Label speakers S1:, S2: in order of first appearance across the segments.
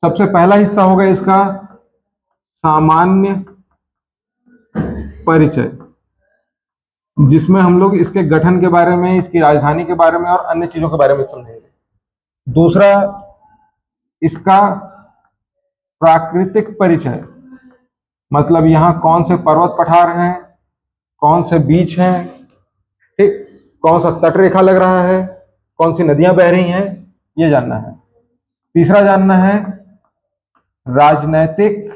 S1: सबसे पहला हिस्सा होगा इसका सामान्य परिचय, जिसमें हम लोग इसके गठन के बारे में, इसकी राजधानी के बारे में और अन्य चीजों के बारे में समझेंगे। दूसरा, इसका प्राकृतिक परिचय, मतलब यहाँ कौन से पर्वत पठार हैं, कौन से बीच हैं, ठीक, कौन सा तट रेखा लग रहा है, कौन सी नदियां बह रही हैं, ये जानना है। तीसरा जानना है राजनैतिक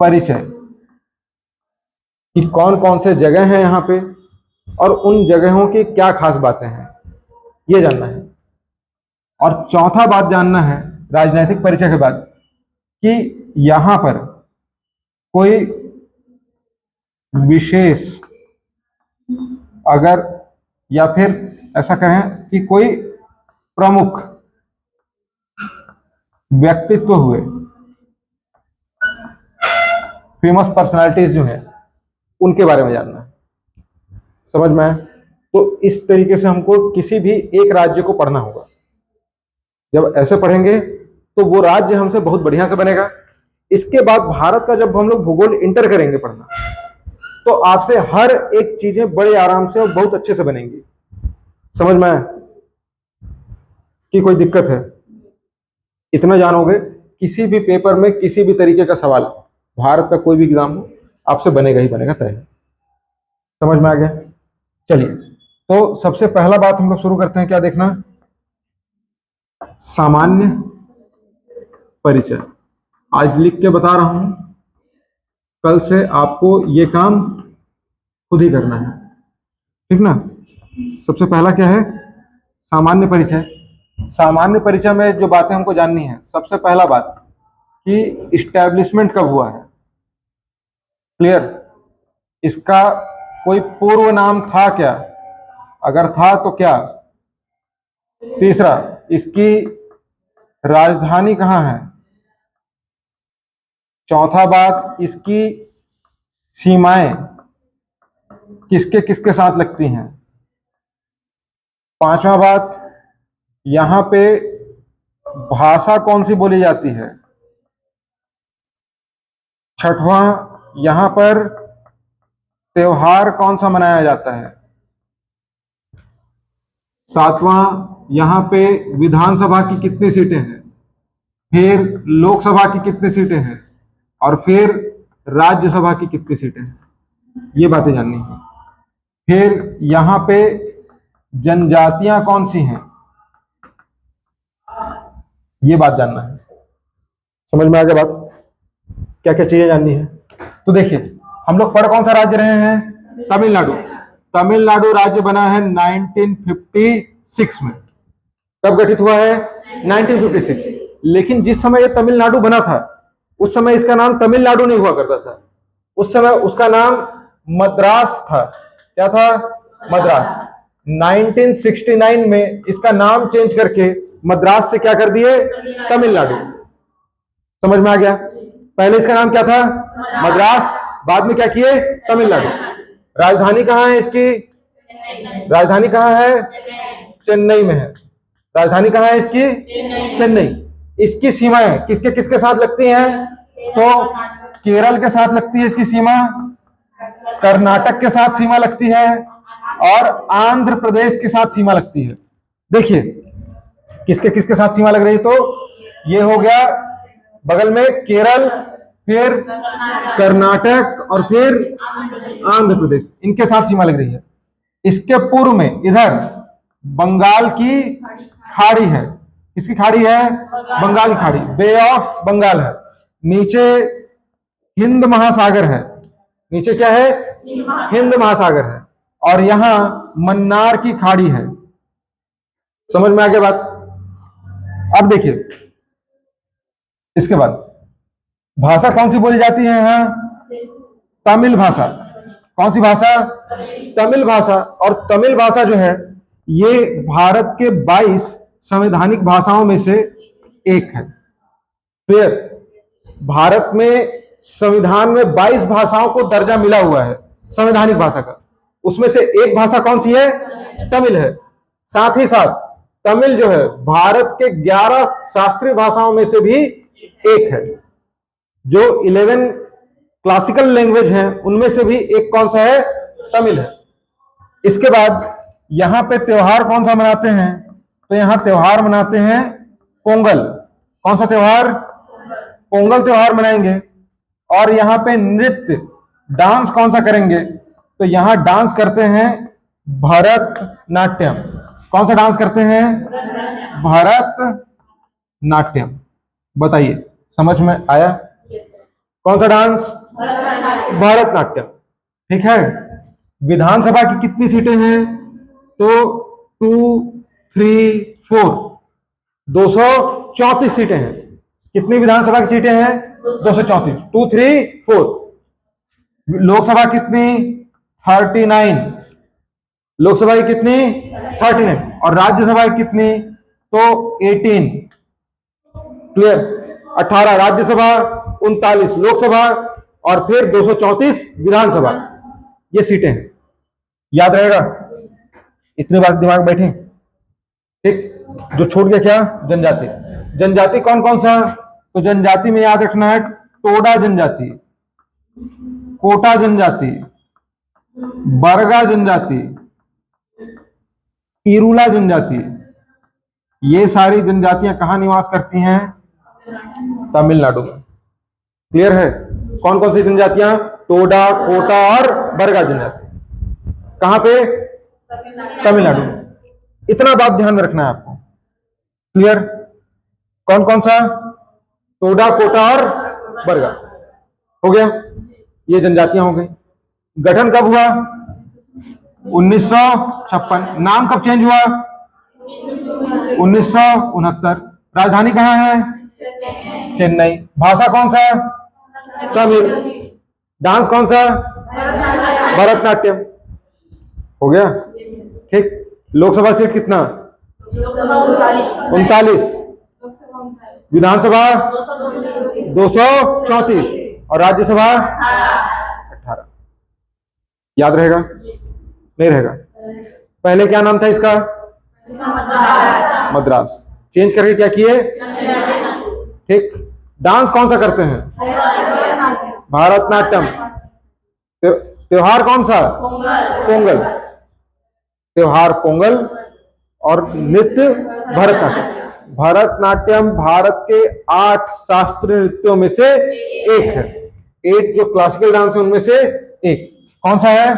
S1: परिचय, कि कौन कौन से जगह हैं यहाँ पे और उन जगहों की क्या खास बातें हैं, ये जानना है। और चौथा बात जानना है राजनैतिक परिचय के बाद कि यहाँ पर कोई विशेष, अगर, या फिर ऐसा कहें कि कोई प्रमुख व्यक्तित्व हुए, फेमस पर्सनालिटीज जो है, उनके बारे में जानना है। समझ में आया? तो इस तरीके से हमको किसी भी एक राज्य को पढ़ना होगा। जब ऐसे पढ़ेंगे तो वो राज्य हमसे बहुत बढ़िया से बनेगा। इसके बाद भारत का जब हम लोग भूगोल इंटर करेंगे पढ़ना, तो आपसे हर एक चीजें बड़े आराम से और बहुत अच्छे से बनेंगी। समझ में आया कि कोई दिक्कत है? इतना जानोगे, किसी भी पेपर में किसी भी तरीके का सवाल, भारत का कोई भी एग्जाम हो, आपसे बनेगा ही बनेगा, तय है। समझ में आ गया? चलिए, तो सबसे पहला बात हम लोग शुरू करते हैं, क्या देखना? सामान्य परिचय। आज लिख के बता रहा हूं, कल से आपको ये काम खुद ही करना है, ठीक ना? सबसे पहला क्या है? सामान्य परिचय। सामान्य परिचय में जो बातें हमको जाननी है, सबसे पहला बात कि इस्टेब्लिशमेंट कब हुआ है। क्लियर? इसका कोई पूर्व नाम था क्या? अगर था तो क्या? तीसरा, इसकी राजधानी कहाँ है? चौथा बात, इसकी सीमाएं किसके किसके साथ लगती हैं? पांचवा बात, यहां पे भाषा कौन सी बोली जाती है? छठवां, यहां पर त्योहार कौन सा मनाया जाता है? सातवां, यहां पे विधानसभा की कितनी सीटें हैं? फिर लोकसभा की कितनी सीटें हैं? और फिर राज्यसभा की कितनी सीटें हैं? ये बातें जाननी है। फिर यहां पे जनजातियां कौन सी हैं, ये बात जानना है। समझ में आ गया बात? क्या क्या चीजें जाननी है? तो देखिए, हम लोग पढ़ कौन सा राज्य रहे हैं? तमिलनाडु। तमिलनाडु राज्य बना है 1956 में। कब गठित हुआ है? 1956। लेकिन जिस समय ये तमिलनाडु बना था, उस समय इसका नाम तमिलनाडु नहीं हुआ करता था। उस समय उसका नाम मद्रास था। क्या था? मद्रास। 1969 में इसका नाम चेंज करके मद्रास से क्या कर दिए? तमिलनाडु। समझ में आ गया? पहले इसका नाम क्या था? मद्रास। बाद में क्या किए? तमिलनाडु। राजधानी कहाँ है इसकी? राजधानी कहाँ है? चेन्नई में है। राजधानी कहाँ है इसकी? चेन्नई। इसकी सीमाएं किसके किसके साथ लगती हैं? तो केरल के साथ लगती है इसकी सीमा, कर्नाटक के साथ सीमा लगती है, और आंध्र प्रदेश के साथ सीमा लगती है। देखिए किसके किसके साथ सीमा लग रही है। तो ये हो गया बगल में केरल, फिर कर्नाटक और फिर आंध्र प्रदेश, इनके साथ सीमा लग रही है। इसके पूर्व में इधर बंगाल की खाड़ी है। किसकी खाड़ी है? बंगाल की खाड़ी, बे ऑफ बंगाल है। नीचे हिंद महासागर है। नीचे क्या है? हिंद महासागर है। और यहां मन्नार की खाड़ी है। समझ में आ गया बात? अब देखिए, इसके बाद भाषा कौन सी बोली जाती है यहां? तमिल भाषा। कौन सी भाषा? तमिल भाषा। और तमिल भाषा जो है, ये भारत के 22 संवैधानिक भाषाओं में से एक है। क्लियर? भारत में संविधान में 22 भाषाओं को दर्जा मिला हुआ है संवैधानिक भाषा का। उसमें से एक भाषा कौन सी है? तमिल है। साथ ही साथ तमिल जो है भारत के 11 शास्त्रीय भाषाओं में से भी एक है। जो 11 क्लासिकल लैंग्वेज हैं उनमें से भी एक कौन सा है? तमिल है। इसके बाद यहां पे त्योहार कौन सा मनाते हैं? तो यहां त्योहार मनाते हैं पोंगल। कौन सा त्योहार? पोंगल त्योहार मनाएंगे। और यहां पे नृत्य डांस कौन सा करेंगे? तो यहां डांस करते हैं भरतनाट्यम। कौन सा डांस करते हैं? भरतनाट्यम। बताइए, समझ में आया? कौन सा डांस? भरतनाट्यम। ठीक है। विधानसभा की कितनी सीटें हैं? तो 2, 3, 4 234 सीटें हैं। कितनी विधानसभा की सीटें हैं? 234। 2, 3, 4। लोकसभा कितनी? 39। लोकसभा की कितनी? 39। और राज्यसभा की कितनी? तो 18। क्लियर? 18 राज्यसभा, 39 लोकसभा और फिर 234 विधानसभा। ये सीटें हैं। याद रहेगा? इतनी बात दिमाग में बैठी। ठीक। जो छूट गया क्या? जनजाति। जनजाति कौन कौन सा? तो जनजाति में याद रखना है टोडा जनजाति, कोटा जनजाति, बरगा जनजाति, इरूला जनजाति। ये सारी जनजातियां कहां निवास करती हैं? तमिलनाडु में। क्लियर है? कौन कौन सी जनजातियां? टोडा, कोटा और बरगा जनजाति। कहां पे? तमिलनाडु में। इतना बात ध्यान में रखना है आपको। क्लियर? कौन कौन सा? टोडा, कोटा और बरगा। हो गया? ये जनजातियां हो गई। गठन कब हुआ? 1956। नाम कब चेंज हुआ? 1969। राजधानी कहां है? चेन्नई। भाषा कौन सा? तमिल। डांस कौन सा? भरतनाट्यम। हो गया? ठीक। लोकसभा सीट कितना? 39। विधानसभा 234 और राज्यसभा 18। याद रहेगा? नहीं रहेगा? पहले क्या नाम था इसका? मद्रास। चेंज करके क्या किए? ठीक। डांस कौन सा करते हैं? भारतनाट्यम। त्योहार कौन सा? पोंगल। त्योहार पोंगल और नृत्य भरतनाट्यम। भरतनाट्यम भारत के 8 शास्त्रीय नृत्यों में से एक है। 8 जो क्लासिकल डांस है उनमें से एक। कौन सा है?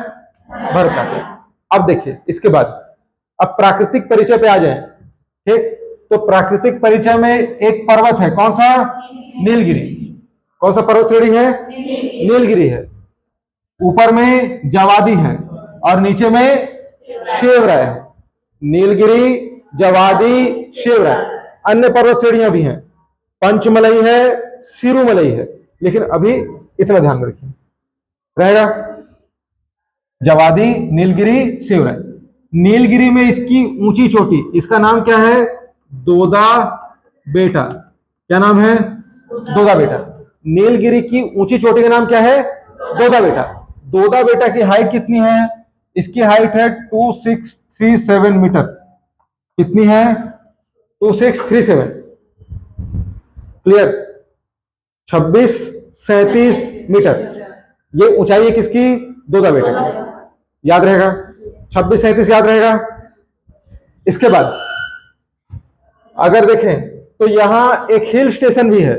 S1: भरतनाट्यम। अब देखिए इसके बाद अब प्राकृतिक परिचय पे आ जाए। ठीक। तो प्राकृतिक परिचय में एक पर्वत है। कौन सा? नीलगिरी। कौन सा पर्वत श्रेणी है? नीलगिरी है। ऊपर में जवादी है और नीचे में शेवराय है। नीलगिरी, जवादी, शेवराय। अन्य पर्वत श्रेणियां भी हैं। पंचमलई है, सिरुमलई है। लेकिन अभी इतना ध्यान में रखिए रहेगा। जवादी, नीलगिरी, शेवराय। नीलगिरी में इसकी ऊंची चोटी, इसका नाम क्या है? दोदा बेटा। क्या नाम है? दोदा बेटा। नीलगिरी की ऊंची चोटी का नाम क्या है? दोदा बेटा। दोदा बेटा की हाइट कितनी है? इसकी हाइट है 2637 मीटर। कितनी है? 2637। क्लियर? 2637 मीटर। ये ऊंचाई है किसकी? दोदा बेटा की। याद रहेगा? 2637 याद रहेगा। इसके बाद अगर देखें तो यहां एक हिल स्टेशन भी है।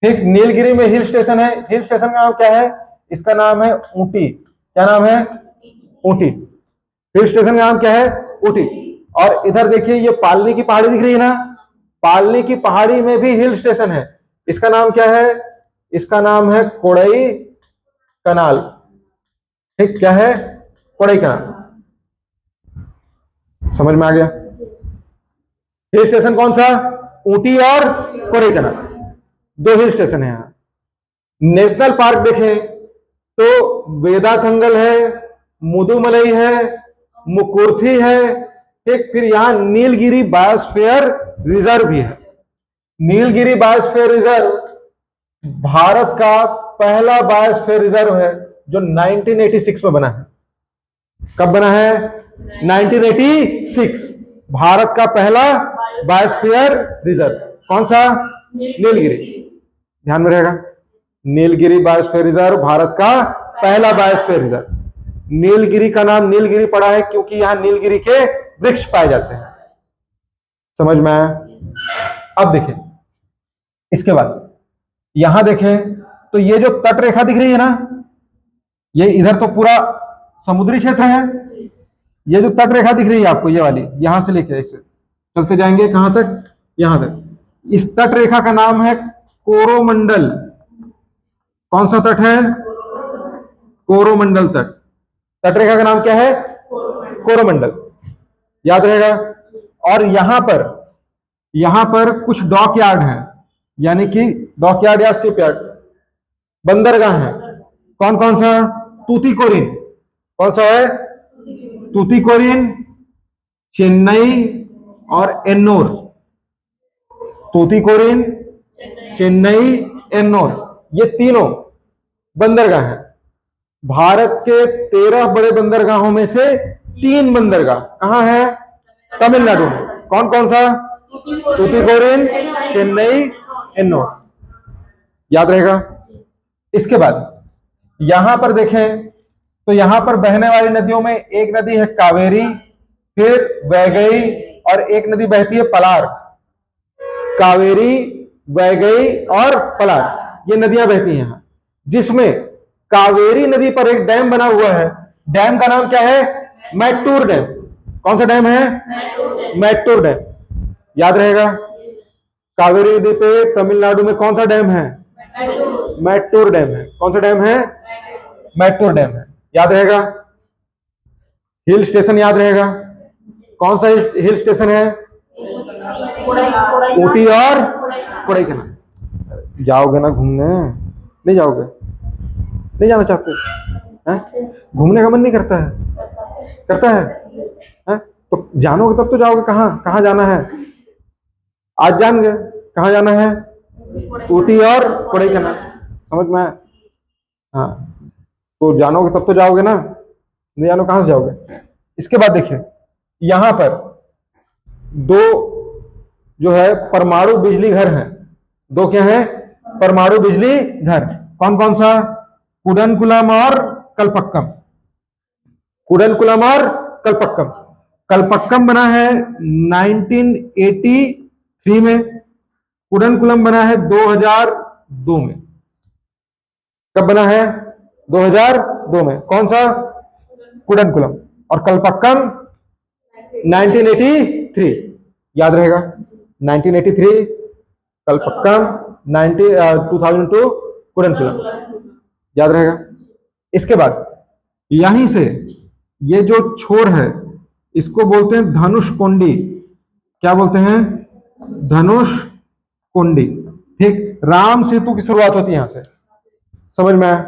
S1: ठीक। नीलगिरी में हिल स्टेशन है। हिल स्टेशन का नाम क्या है? इसका नाम है ऊटी। क्या नाम है? ऊटी। हिल स्टेशन का नाम क्या है? ऊटी। और इधर देखिए ये पालनी की पहाड़ी दिख रही है ना? पालनी की पहाड़ी में भी हिल स्टेशन है। इसका नाम क्या है? इसका नाम है कोड़ई कनाल। ठीक। क्या है? कोड़ई कनाल। समझ में आ गया? हिल स्टेशन कौन सा? ऊटी और कोड़ई कनाल। 2 हिल स्टेशन है यहां। नेशनल पार्क देखें तो वेदाथंगल है, मुदुमलई है, मुकुर्थी है। ठीक। फिर यहां नीलगिरी बायोस्फीयर रिजर्व भी है। नीलगिरी बायोस्फीयर रिजर्व भारत का पहला बायोस्फीयर रिजर्व है जो 1986 में बना है। कब बना है? 1986। भारत का पहला बायोस्फीयर रिजर्व कौन सा? नीलगिरी। ध्यान में रहेगा, नीलगिरी बायोस्फीयर रिजर्व भारत का पहला बायोस्फीयर रिजर्व। नीलगिरी का नाम नीलगिरी पड़ा है क्योंकि यहां नीलगिरी के वृक्ष पाए जाते हैं। समझ में आया? अब देखें, इसके बाद यहां देखें तो ये जो तट रेखा दिख रही है ना, ये इधर तो पूरा समुद्री क्षेत्र है। ये जो तट रेखा दिख रही है आपको, ये वाली, यहां से लेके ऐसे चलते जाएंगे कहां तक? यहां तक। इस तट रेखा का नाम है कोरोमंडल। कौन सा तट है? कोरोमंडल तट। तट रेखा का नाम क्या है? कोरोमंडल। याद रहेगा। और यहां पर कुछ डॉक यार्ड है, यानी कि डॉक यार्ड या शिप यार्ड, बंदरगाह है। कौन कौन सा? तूतीकोरिन। कौन सा है? तूतीकोरिन, चेन्नई और एन्नोर। तूतीकोरिन, चेन्नई, एन्नोर, ये तीनों बंदरगाह हैं। भारत के 13 बड़े बंदरगाहों में से 3 बंदरगाह कहां है? तमिलनाडु में। कौन कौन सा? तूतीकोरिन, चेन्नई, एन्नोर। याद रहेगा। इसके बाद यहां पर देखें तो यहां पर बहने वाली नदियों में एक नदी है कावेरी, फिर वैगई, और एक नदी बहती है पलार। कावेरी, वैगई और पलार, ये नदियां बहती हैं यहां, जिसमें कावेरी नदी पर एक डैम बना हुआ है। डैम का नाम क्या है? मैट्टूर डैम। कौन सा डैम है? मैट्टूर डैम। याद रहेगा। कावेरी नदी पे तमिलनाडु में कौन सा डैम है? मैट्टूर डैम है। कौन सा डैम है? मैट्टूर डैम है। याद रहेगा। हिल स्टेशन याद रहेगा। कौन सा हिल स्टेशन है? ऊटी और कोडाईकनाल। जाओगे ना घूमने? नहीं जाओगे? नहीं जाना चाहते हैं? घूमने का मन नहीं करता है? करता है? तो जानोगे तब तो जाओगे। कहां कहां जाना है? आज जान गए कहां जाना है? ऊटी और कोडाईकनाल। समझ में? हाँ, तो जानोगे तब तो जाओगे ना, नहीं जानो कहां से जाओगे? इसके बाद देखिए, यहां पर 2 जो है परमाणु बिजली घर हैं। 2 क्या है? परमाणु बिजली घर। कौन कौन सा? कुडनकुलम और कलपक्कम। कुडनकुलम और कलपक्कम। कलपक्कम बना है 1983 में, कुडनकुलम बना है 2002 में। कब बना है? 2002 में। कौन सा? कुडनकुलम। और कलपक्कम 1983। याद रहेगा। 1983 कलपक्कम, 2002 कुडनकुलम। याद रहेगा। इसके बाद यहीं से ये जो छोर है इसको बोलते हैं धनुष कोंडी। क्या बोलते हैं? धनुष कोंडी। ठीक। राम सेतु की शुरुआत होती है यहां से। समझ में आया?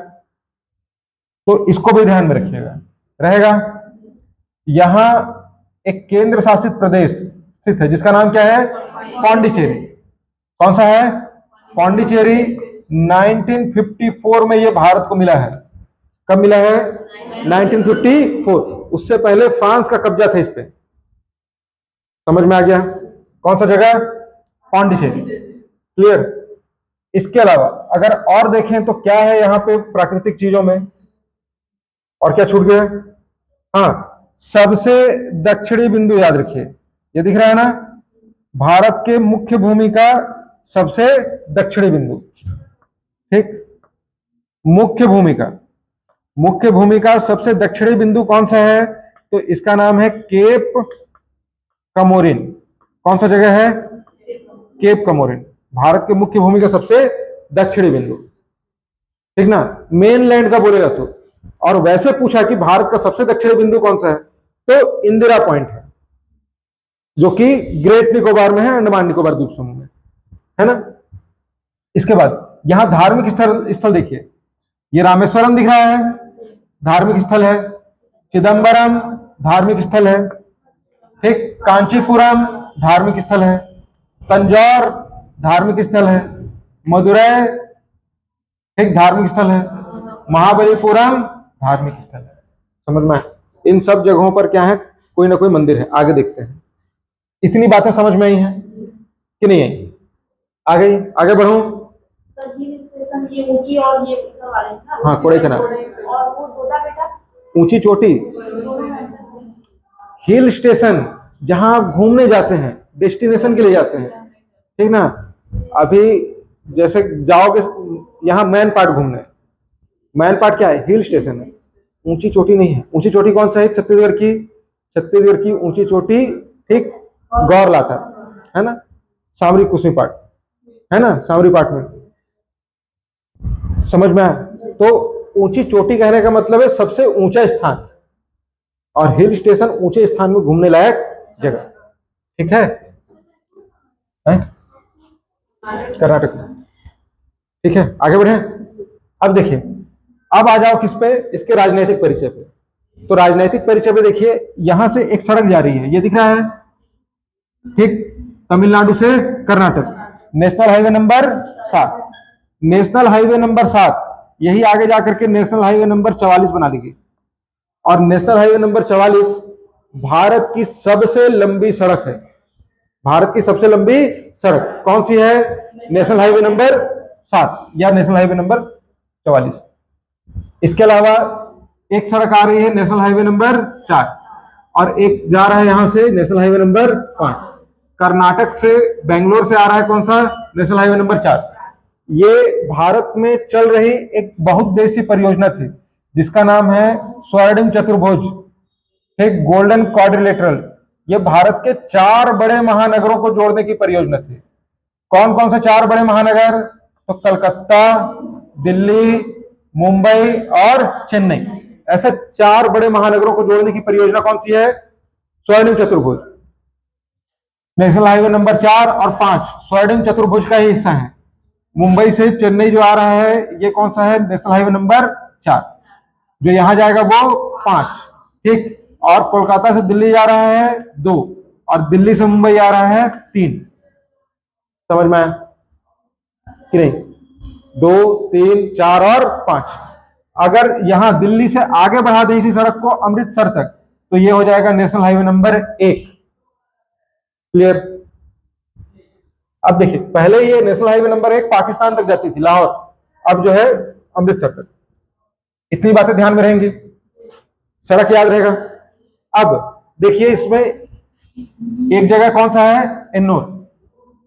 S1: तो इसको भी ध्यान में रखिएगा। रहेगा। यहां एक केंद्र शासित प्रदेश स्थित है जिसका नाम क्या है? पांडिचेरी। कौन सा है? पांडिचेरी। 1954 में यह भारत को मिला है। कब मिला है? 1954। उससे पहले फ्रांस का कब्जा था इस पे। समझ में आ गया? कौन सा जगह? पांडिचेरी। क्लियर। इसके अलावा अगर और देखें तो क्या है यहां पे प्राकृतिक चीजों में, और क्या छूट गया? हाँ, सबसे दक्षिणी बिंदु याद रखिए, ये दिख रहा है ना, भारत के मुख्य भूमि का सबसे दक्षिणी बिंदु। ठीक। मुख्य भूमि का सबसे दक्षिणी बिंदु कौन सा है? तो इसका नाम है केप कमोरिन। कौन सा जगह है? केप कमोरिन। भारत के मुख्य भूमि का सबसे दक्षिणी बिंदु। ठीक ना। मेनलैंड का बोलेगा तो। और वैसे पूछा कि भारत का सबसे दक्षिणी बिंदु कौन सा है, तो इंदिरा पॉइंट है, जो कि ग्रेट निकोबार में है, अंडमान निकोबार द्वीप समूह में है ना। इसके बाद यहां धार्मिक स्थल देखिए, ये रामेश्वरम दिख रहा है, धार्मिक स्थल है। चिदंबरम धार्मिक स्थल है। ठीक। कांचीपुरम धार्मिक स्थल है। तंजौर धार्मिक स्थल है। मदुरै एक धार्मिक स्थल है। महाबलीपुरम धार्मिक स्थल है। समझ में? इन सब जगहों पर क्या है? कोई ना कोई मंदिर है। आगे देखते हैं। इतनी बातें समझ में आई हैं कि नहीं आई? आ गई? आगे बढ़ूं?
S2: सर हिल स्टेशन ये ऊंची और ये ऊपर वाले हैं ना?
S1: हाँ, कोडाईकनाल।
S2: और वो दोदा बेटा
S1: ऊंची चोटी। हिल स्टेशन जहां आप घूमने जाते हैं, डेस्टिनेशन के लिए जाते हैं, ठीक ना? अभी जैसे जाओगे यहाँ मैन पार्ट घूमने, मैन पार्ट क्या है? हिल स्टेशन है, ऊंची चोटी नहीं है। ऊंची चोटी कौन सा है? छत्तीसगढ़ की, छत्तीसगढ़ की ऊंची चोटी, ठीक, गौरलाटा है ना, सामरी कुसमी पार्ट है ना, सामरी पार्ट में। समझ में आया? तो ऊंची चोटी कहने का मतलब है सबसे ऊंचा स्थान, और हिल स्टेशन ऊंचे स्थान में घूमने लायक जगह, ठीक है? कर्नाटक में, ठीक है? आगे बढ़े। अब देखिए, अब आ जाओ किस पे? इसके राजनीतिक परिचय पे। तो राजनीतिक परिचय पे देखिए, यहां से एक सड़क जा रही है, ये दिख रहा है, ठीक, तमिलनाडु से Karnataka, national highway number 7, national highway number 7, यही आगे जाकर के नेशनल हाईवे नंबर 44 बना ली गई। और नेशनल हाईवे नंबर 44 भारत की सबसे लंबी सड़क है। भारत की सबसे लंबी सड़क कौन सी है? नेशनल हाईवे नंबर 7 या नेशनल हाईवे नंबर 44। इसके अलावा एक सड़क आ रही है नेशनल हाईवे नंबर 4, और एक जा रहा है यहां से नेशनल हाईवे नंबर 5। कर्नाटक से, बेंगलोर से आ रहा है कौन सा? National highway number 4। ये भारत में चल रही एक बहुउद्देशीय परियोजना थी जिसका नाम है स्वर्णिम चतुर्भुज, एक गोल्डन क्वाड्रिलेटरल। ये भारत के 4 बड़े महानगरों को जोड़ने की परियोजना थी। कौन कौन से 4 बड़े महानगर? तो कलकत्ता, दिल्ली, मुंबई और चेन्नई। ऐसे 4 बड़े महानगरों को जोड़ने की परियोजना कौन सी है? स्वर्णिम चतुर्भुज। नेशनल हाईवे नंबर 4 और 5 स्वर्णिम चतुर्भुज का ही हिस्सा है। मुंबई से चेन्नई जो आ रहा है, ये कौन सा है? National highway number 4। जो यहां जाएगा वो 5, ठीक। और कोलकाता से दिल्ली जा रहा है 2, और दिल्ली से मुंबई आ रहा है 3। समझ में आया कि नहीं? 2, 3, 4 और 5। अगर यहां दिल्ली से आगे बढ़ा दे इसी सड़क को अमृतसर तक, तो ये हो जाएगा नेशनल हाईवे नंबर 1। क्लियर? अब देखिए, पहले ये नेशनल हाईवे नंबर 1 पाकिस्तान तक जाती थी, लाहौर। अब जो है अमृतसर तक। इतनी बातें ध्यान में रहेंगी, सड़क याद रहेगा। अब देखिए, इसमें एक जगह कौन सा है? एन्नोर।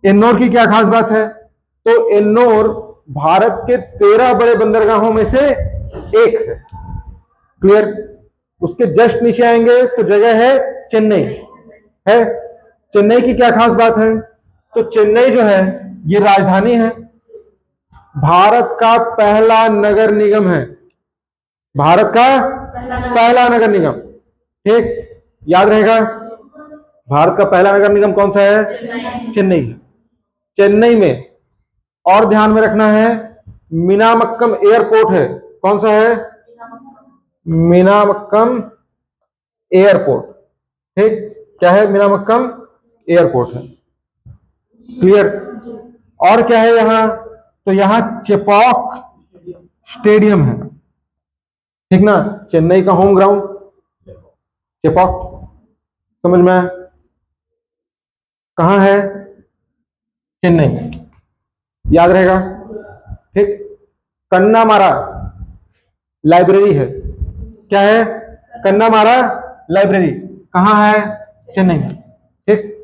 S1: एन्नोर की क्या खास बात है? तो एन्नोर भारत के 13 बड़े बंदरगाहों में से एक है। क्लियर? उसके जस्ट नीचे आएंगे तो जगह है चेन्नई है। चेन्नई की क्या खास बात है? तो चेन्नई जो है ये राजधानी है, भारत का पहला नगर निगम है, भारत का पहला नगर निगम, ठीक, याद रहेगा। भारत का पहला नगर निगम कौन सा है? चेन्नई है। चेन्नई में और ध्यान में रखना है, मीनामक्कम एयरपोर्ट है। कौन सा है? मीनामक्कम एयरपोर्ट, ठीक। क्या है? मीनामक्कम एयरपोर्ट है। क्लियर? और क्या है यहां? तो यहां चेपॉक स्टेडियम है, ठीक ना, चेन्नई का होम ग्राउंड चेपॉक। समझ में आया? कहां है? चेन्नई में, याद रहेगा, ठीक। कन्नामारा लाइब्रेरी है। क्या है? कन्नामारा लाइब्रेरी कहां है? चेन्नई में, ठीक।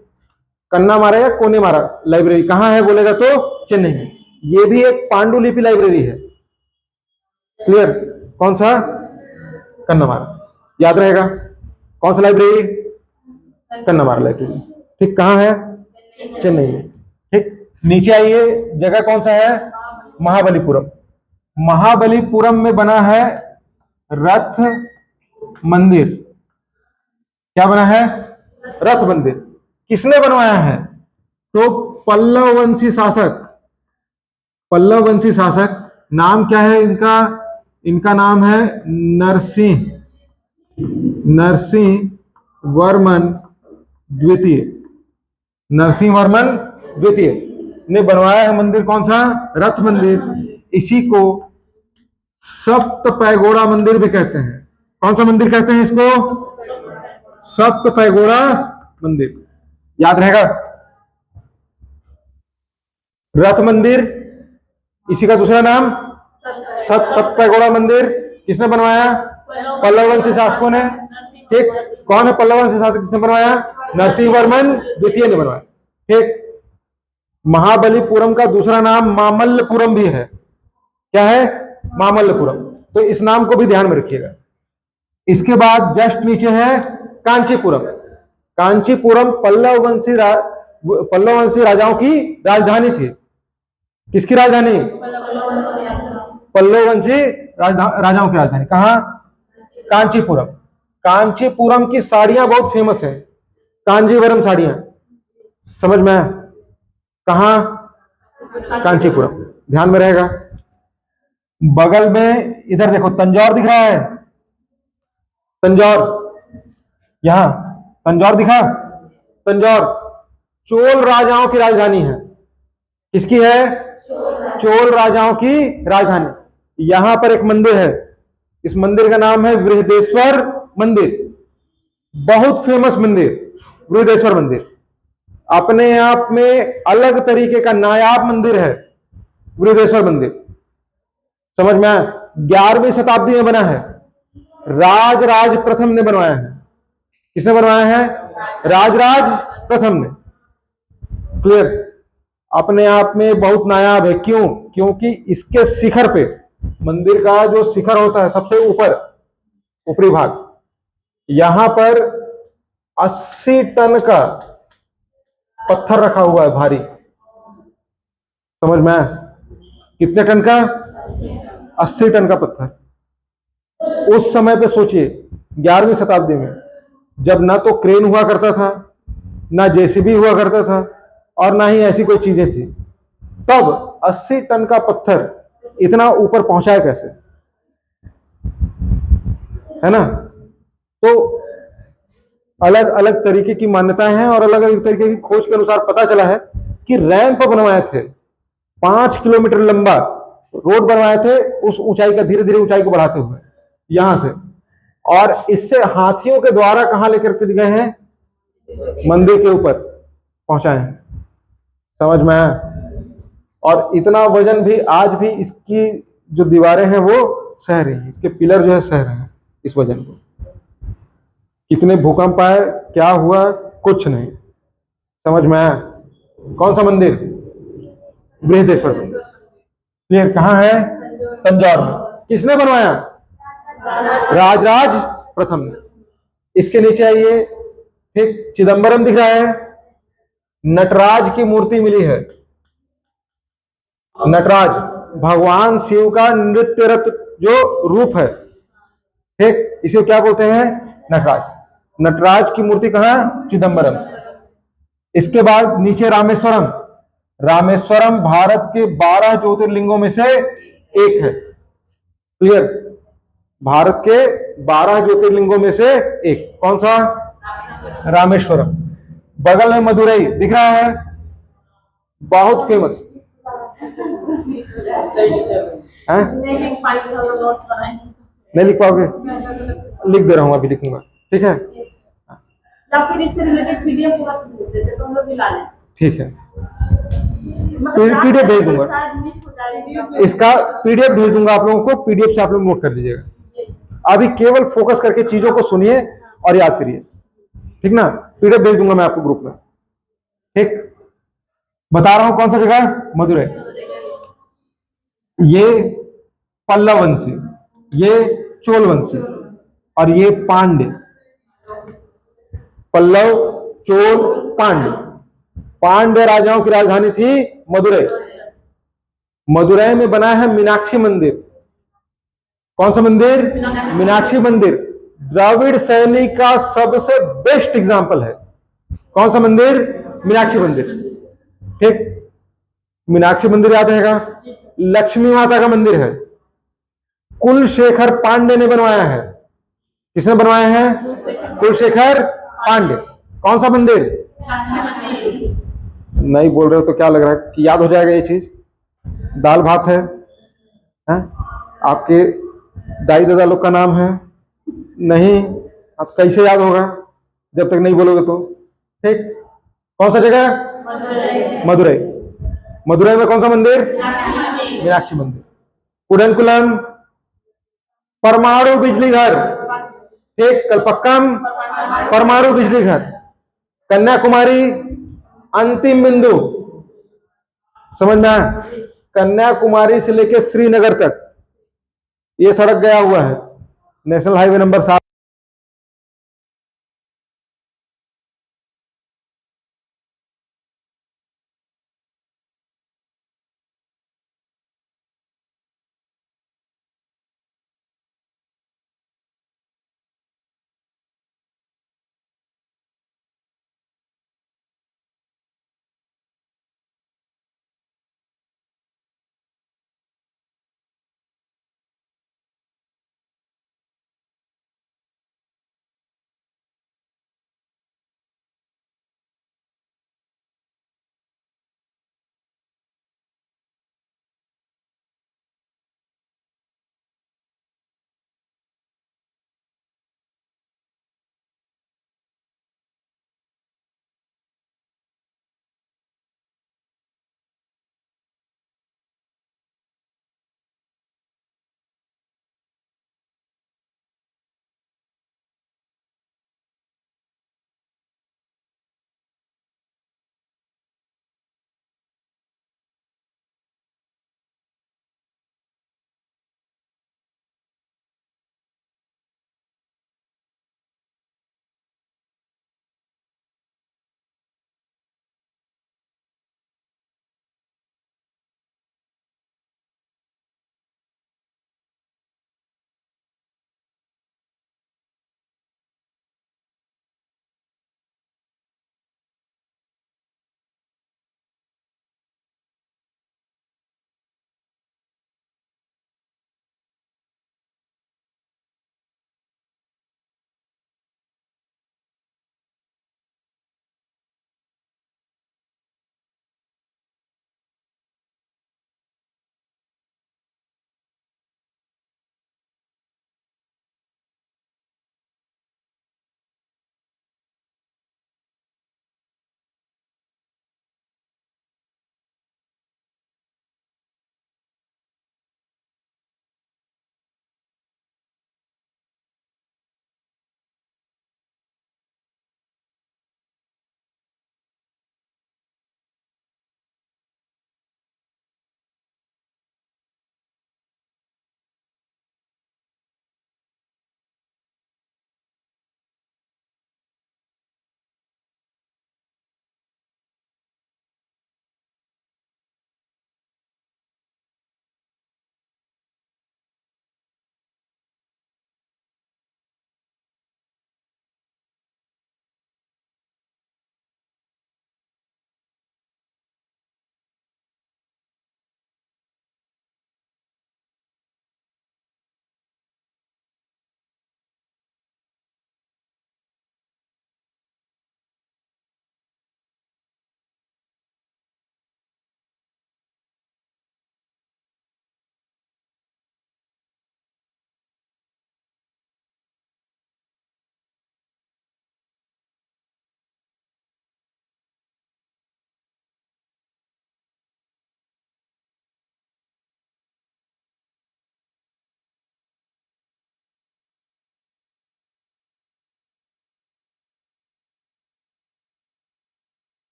S1: कन्नामारा या कोनेमारा लाइब्रेरी कहां है बोलेगा तो चेन्नई में। ये भी एक पांडुलिपि लाइब्रेरी है। क्लियर? कौन सा? कन्नामारा, याद रहेगा। कौन सा लाइब्रेरी? कन्नामारा लाइब्रेरी, ठीक। कहां है? चेन्नई में, ठीक। नीचे आइए, जगह कौन सा है? महाबलीपुरम। महाबलीपुरम में बना है रथ मंदिर। क्या बना है? रथ मंदिर। किसने बनवाया है? तो पल्लव वंशी शासक। पल्लव वंशी शासक, नाम क्या है इनका? इनका नाम है नरसिंह, नरसिंह वर्मन द्वितीय। नरसिंह वर्मन द्वितीय ने बनवाया है मंदिर। कौन सा? रथ मंदिर। इसी को सप्त पैगोड़ा मंदिर भी कहते हैं। कौन सा मंदिर कहते हैं इसको? सप्त पैगोड़ा मंदिर। याद रहेगा। रथ मंदिर, इसी का दूसरा नाम सतपैगोड़ा मंदिर किसने बनवाया? पल्लव वंशी शासकों ने। ठीक, कौन है पल्लव वंशी शासक किसने बनवाया? नरसिंह वर्मन द्वितीय ने बनवाया। ठीक, महाबलीपुरम का दूसरा नाम मामल्लपुरम भी है। क्या है? मामल्लपुरम। तो इस नाम को भी ध्यान में रखिएगा। इसके बाद जस्ट नीचे है कांचीपुरम। कांचीपुरम पल्लव वंशी राजाओं की राजधानी थी। किसकी राजधानी? पल्लव वंशी राजाओं की राजधानी। कहां? कांचीपुरम। कांचीपुरम की साड़ियां बहुत फेमस है, कांजीवरम साड़ियां। समझ में आया? कहां? कांचीपुरम, ध्यान में रहेगा। बगल में इधर देखो, तंजौर दिख रहा है? तंजौर, यहां तंजौर दिखा? तंजौर चोल राजाओं की राजधानी है। किसकी है? चोल राजाओं की राजधानी। यहां पर एक मंदिर है, इस मंदिर का नाम है बृहदेश्वर मंदिर। बहुत फेमस मंदिर बृहदेश्वर मंदिर, अपने आप में अलग तरीके का नायाब मंदिर है बृहदेश्वर मंदिर। समझ में आया? 11वीं शताब्दी में बना है, राजराज प्रथम ने बनवाया है। किसने बनवाया है? राजराज प्रथम ने। क्लियर? अपने आप में बहुत नायाब है। क्यों? क्योंकि इसके शिखर पे, मंदिर का जो शिखर होता है सबसे ऊपर, ऊपरी भाग, यहां पर 80 टन का पत्थर रखा हुआ है, भारी। समझ में आया? कितने टन का? 80 टन का पत्थर। उस समय पे सोचिए, 11वीं शताब्दी में, जब ना तो क्रेन हुआ करता था, ना जेसीबी हुआ करता था, और ना ही ऐसी कोई चीजें थी, तब 80 टन का पत्थर इतना ऊपर पहुंचाया कैसे? है ना? तो अलग अलग तरीके की मान्यताएं हैं, और अलग अलग तरीके की खोज के अनुसार पता चला है कि रैंप बनवाए थे, 5 किलोमीटर लंबा रोड बनवाए थे, उस ऊंचाई का, धीरे धीरे ऊंचाई को बढ़ाते हुए यहां से, और इससे हाथियों के द्वारा कहां लेकर के गए हैं? मंदिर के ऊपर पहुंचाए हैं। समझ में आया? और इतना वजन भी आज भी इसकी जो दीवारें हैं वो सह रही हैं, इसके पिलर जो है सह रहे हैं इस वजन को। कितने भूकंप आए, क्या हुआ, कुछ नहीं। समझ में आया? कौन सा मंदिर? बृहदेश्वर मंदिर। क्लियर? कहां है? तंजौर में। किसने बनवाया? राजराज प्रथम ने। इसके नीचे आइए, ठीक, चिदंबरम दिख रहा है, नटराज की मूर्ति मिली है। नटराज भगवान शिव का नृत्य रत जो रूप है, ठीक, इसे क्या बोलते हैं? नटराज। नटराज की मूर्ति कहां? चिदंबरम। इसके बाद नीचे रामेश्वरम। रामेश्वरम भारत के 12 ज्योतिर्लिंगों में से एक है। क्लियर? भारत के 12 ज्योतिर्लिंगों में से एक। कौन सा? रामेश्वरम। बगल में मदुरई दिख रहा है, बहुत फेमस है। नहीं लिख पाओगे? लिख दे रहा हूं, अभी लिखूंगा, ठीक है?
S2: या फिर इससे रिलेटेड पीडीएफ पूरा भेज देते तो हम लोग भी ला लें।
S1: ठीक है, पीडीएफ भेज दूंगा, इसका पीडीएफ भेज दूंगा आप लोगों को। पीडीएफ से आप लोग नोट कर लीजिएगा। अभी केवल फोकस करके चीजों को सुनिए और याद करिए, ठीक ना? पीडीएफ भेज दूंगा मैं आपको ग्रुप में। ठीक, बता रहा हूं कौन सा जगह? मदुरई। ये पल्लव वंशी, ये चोल वंशी, और ये पांड्य। पल्लव, चोल, पांड्य। पांड्य राजाओं की राजधानी थी मदुरई। मदुरई में बना है मीनाक्षी मंदिर। कौन सा मंदिर? मीनाक्षी मंदिर। द्रविड़ शैली का सबसे बेस्ट एग्जांपल है। कौन सा मंदिर? मीनाक्षी मंदिर। ठीक, मीनाक्षी मंदिर याद रहेगा। लक्ष्मी माता का मंदिर है, कुलशेखर पांडे ने बनवाया है। किसने बनवाया है? कुलशेखर पांडे। कौन सा मंदिर? नहीं बोल रहे हो तो क्या लग रहा है कि याद हो जाएगा ये चीज? दाल भात है, आपके दाई दादा लोग का नाम है? नहीं, अब कैसे याद होगा जब तक नहीं बोलोगे तो? ठीक, कौन सा जगह? मदुरई। मदुरई में कौन सा मंदिर? मीनाक्षी मंदिर। कुडनकुलम परमाणु बिजली घर, ठीक, कलपक्कम परमाणु बिजली घर। कन्याकुमारी अंतिम बिंदु, समझ में आया? कन्याकुमारी से लेकर श्रीनगर तक ये सड़क गया हुआ है, नेशनल हाईवे नंबर 7।